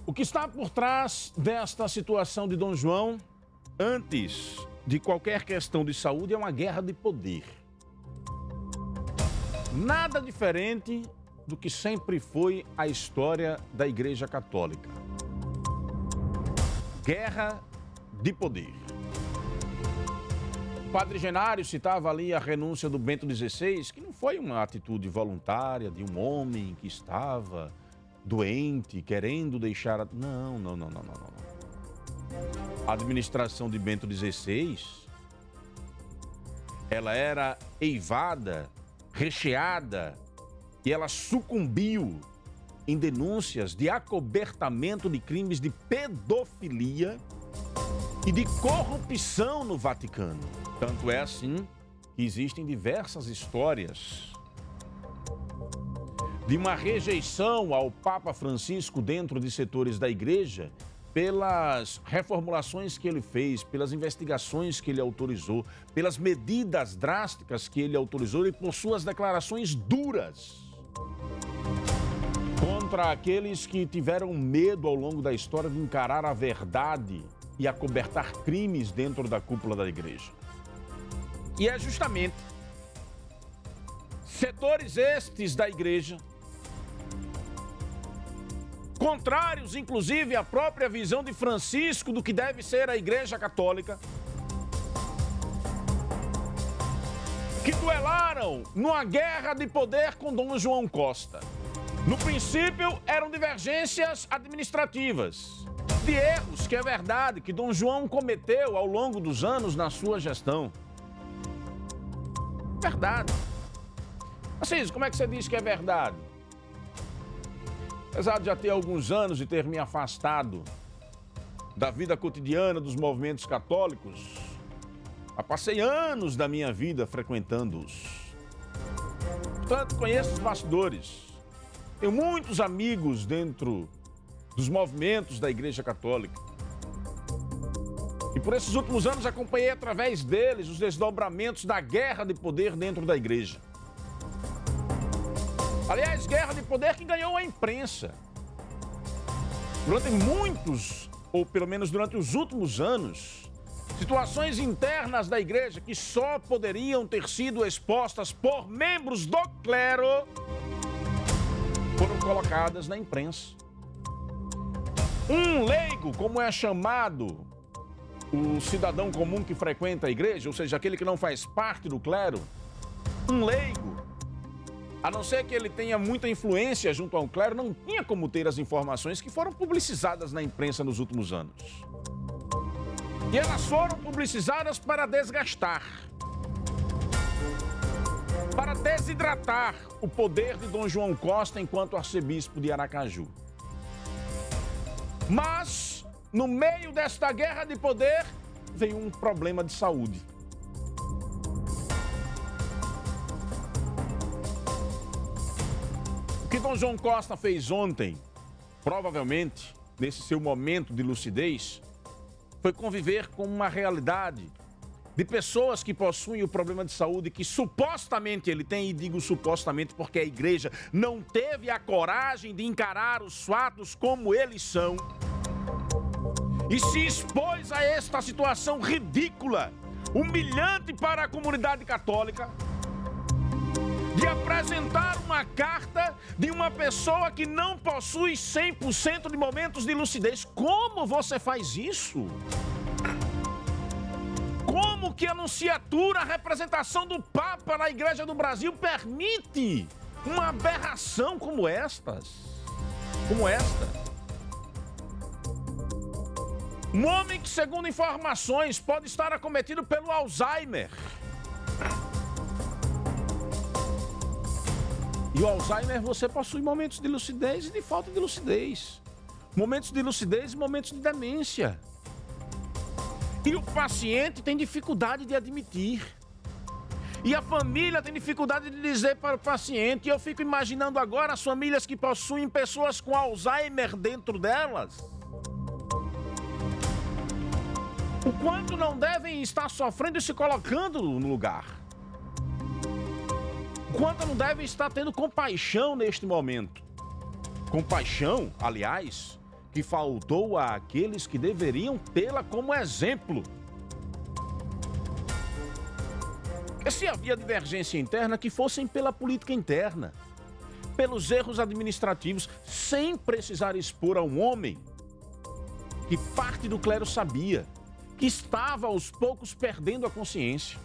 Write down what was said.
O que está por trás desta situação de Dom João, antes de qualquer questão de saúde, é uma guerra de poder. Nada diferente do que sempre foi a história da Igreja Católica. Guerra de poder. O padre Genário citava ali a renúncia do Bento XVI, que não foi uma atitude voluntária de um homem que estava doente, querendo deixar... Não. A administração de Bento XVI, ela era eivada, recheada, e ela sucumbiu em denúncias de acobertamento de crimes de pedofilia e de corrupção no Vaticano. Tanto é assim que existem diversas histórias de uma rejeição ao Papa Francisco dentro de setores da igreja pelas reformulações que ele fez, pelas investigações que ele autorizou, pelas medidas drásticas que ele autorizou e por suas declarações duras contra aqueles que tiveram medo ao longo da história de encarar a verdade e acobertar crimes dentro da cúpula da igreja. E é justamente setores estes da igreja, contrários, inclusive, à própria visão de Francisco do que deve ser a Igreja Católica, que duelaram numa guerra de poder com Dom João Costa. No princípio, eram divergências administrativas, de erros, que é verdade, que Dom João cometeu ao longo dos anos na sua gestão. Verdade. Assis, como é que você diz que é verdade? Apesar de já ter alguns anos e ter me afastado da vida cotidiana dos movimentos católicos, eu passei anos da minha vida frequentando-os. Portanto, conheço os bastidores. Tenho muitos amigos dentro dos movimentos da Igreja Católica. E por esses últimos anos acompanhei através deles os desdobramentos da guerra de poder dentro da igreja. Aliás, guerra de poder que ganhou a imprensa. Durante muitos, ou pelo menos durante os últimos anos, situações internas da igreja que só poderiam ter sido expostas por membros do clero foram colocadas na imprensa. Um leigo, como é chamado o cidadão comum que frequenta a igreja, ou seja, aquele que não faz parte do clero, um leigo, a não ser que ele tenha muita influência junto ao clero, não tinha como ter as informações que foram publicizadas na imprensa nos últimos anos. E elas foram publicizadas para desgastar, para desidratar o poder de Dom João Costa enquanto arcebispo de Aracaju. Mas, no meio desta guerra de poder, veio um problema de saúde. O que Dom João Costa fez ontem, provavelmente, nesse seu momento de lucidez, foi conviver com uma realidade de pessoas que possuem o problema de saúde que supostamente ele tem, e digo supostamente porque a igreja não teve a coragem de encarar os fatos como eles são e se expôs a esta situação ridícula, humilhante para a comunidade católica, de apresentar uma carta de uma pessoa que não possui 100% de momentos de lucidez. Como você faz isso? Como que a nunciatura, a representação do Papa na Igreja do Brasil permite uma aberração como esta? Um homem que, segundo informações, pode estar acometido pelo Alzheimer. E o Alzheimer, você possui momentos de lucidez e de falta de lucidez. Momentos de lucidez e momentos de demência. E o paciente tem dificuldade de admitir. E a família tem dificuldade de dizer para o paciente. E eu fico imaginando agora as famílias que possuem pessoas com Alzheimer dentro delas. O quanto não devem estar sofrendo e se colocando no lugar. O quanto não devem estar tendo compaixão neste momento. Compaixão, aliás, que faltou àqueles que deveriam tê-la como exemplo. E se havia divergência interna, que fossem pela política interna, pelos erros administrativos, sem precisar expor a um homem que parte do clero sabia, que estava aos poucos perdendo a consciência.